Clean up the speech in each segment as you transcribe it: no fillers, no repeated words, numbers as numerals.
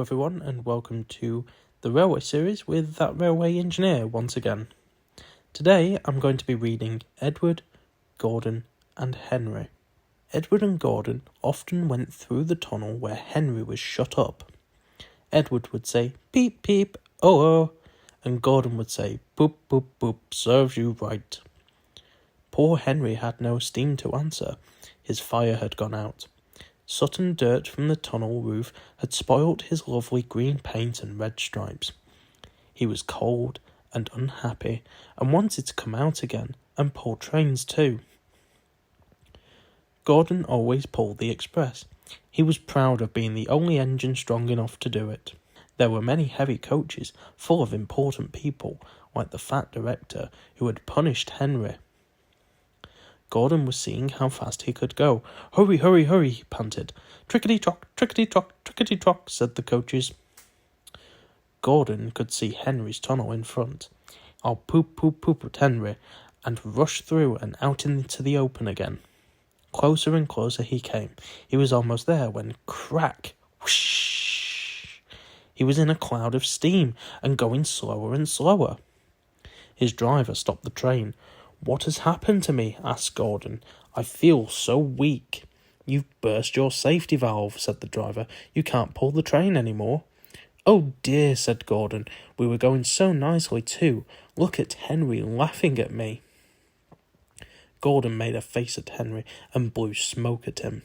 everyone, and welcome to the Railway Series with That Railway Engineer once again. Today I'm going to be reading Edward, Gordon and Henry. Edward and Gordon often went through the tunnel where Henry was shut up. Edward would say, "Peep, peep, oh, and Gordon would say, "Boop, boop, boop, serves you right." Poor Henry had no steam to answer. His fire had gone out. Sudden dirt from the tunnel roof had spoilt his lovely green paint and red stripes. He was cold and unhappy and wanted to come out again and pull trains too. Gordon always pulled the express. He was proud of being the only engine strong enough to do it. There were many heavy coaches full of important people, like the fat director who had punished Henry. Gordon was seeing how fast he could go. "Hurry, hurry, hurry," he panted. "Trickety-tock, trickety-tock, trickety-tock," said the coaches. Gordon could see Henry's tunnel in front. "I'll poop, poop, poop at Henry," and rush through and out into the open again. Closer and closer he came. He was almost there when crack, whoosh! He was in a cloud of steam and going slower and slower. His driver stopped the train. "What has happened to me?" asked Gordon. "I feel so weak." "You've burst your safety valve," said the driver. "You can't pull the train anymore." "Oh dear," said Gordon. "We were going so nicely too. Look at Henry laughing at me." Gordon made a face at Henry and blew smoke at him.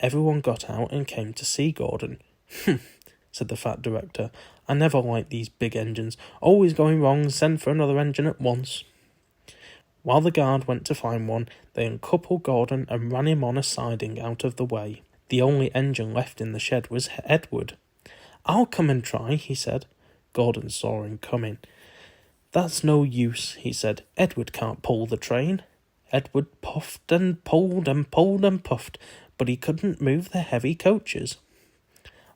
Everyone got out and came to see Gordon. "Humph," said the fat director. "I never liked these big engines. Always going wrong. Send for another engine at once." While the guard went to find one, they uncoupled Gordon and ran him on a siding out of the way. The only engine left in the shed was Edward. "I'll come and try," he said. Gordon saw him coming. "That's no use," he said. "Edward can't pull the train." Edward puffed and pulled and pulled and puffed, but he couldn't move the heavy coaches.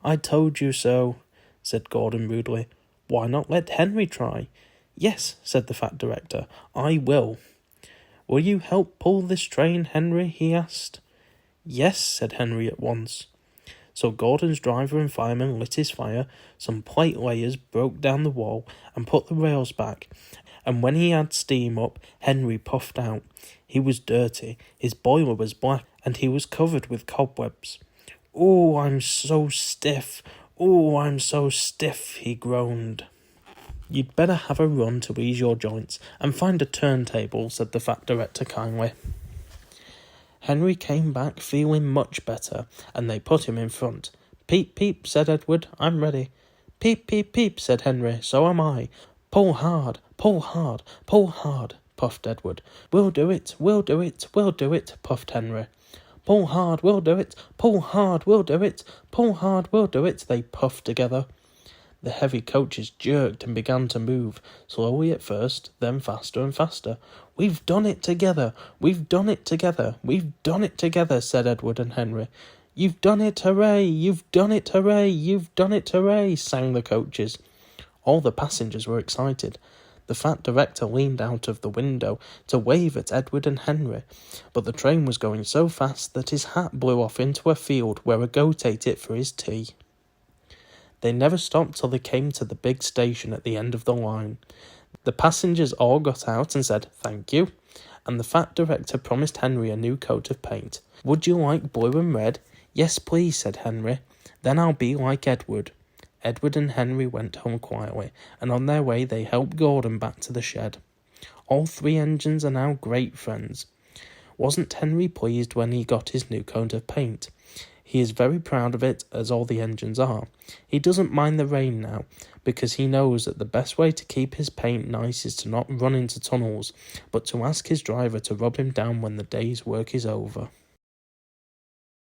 "I told you so," said Gordon rudely. "Why not let Henry try?" "Yes," said the fat director, "I will." "Will you help pull this train, Henry?" he asked. "Yes," said Henry at once. So Gordon's driver and fireman lit his fire, some plate layers broke down the wall and put the rails back, and when he had steam up, Henry puffed out. He was dirty, his boiler was black, and he was covered with cobwebs. "Oh, I'm so stiff! Oh, I'm so stiff!" he groaned. "You'd better have a run to ease your joints and find a turntable," said the fat director kindly. Henry came back feeling much better, and they put him in front. "Peep, peep," said Edward, "I'm ready." "Peep, peep, peep," said Henry, "so am I." "Pull hard, pull hard, pull hard," puffed Edward. "We'll do it, we'll do it, we'll do it," puffed Henry. "Pull hard, we'll do it, pull hard, we'll do it, pull hard, we'll do it," they puffed together. The heavy coaches jerked and began to move, slowly at first, then faster and faster. "We've done it together! We've done it together! We've done it together!" said Edward and Henry. "You've done it, hooray! You've done it, hooray! You've done it, hooray!" sang the coaches. All the passengers were excited. The fat director leaned out of the window to wave at Edward and Henry, but the train was going so fast that his hat blew off into a field where a goat ate it for his tea. They never stopped till they came to the big station at the end of the line. The passengers all got out and said, "Thank you," and the fat director promised Henry a new coat of paint. "Would you like blue and red?" "Yes, please," said Henry. "Then I'll be like Edward." Edward and Henry went home quietly, and on their way they helped Gordon back to the shed. All three engines are now great friends. Wasn't Henry pleased when he got his new coat of paint? He is very proud of it, as all the engines are. He doesn't mind the rain now, because he knows that the best way to keep his paint nice is to not run into tunnels, but to ask his driver to rub him down when the day's work is over.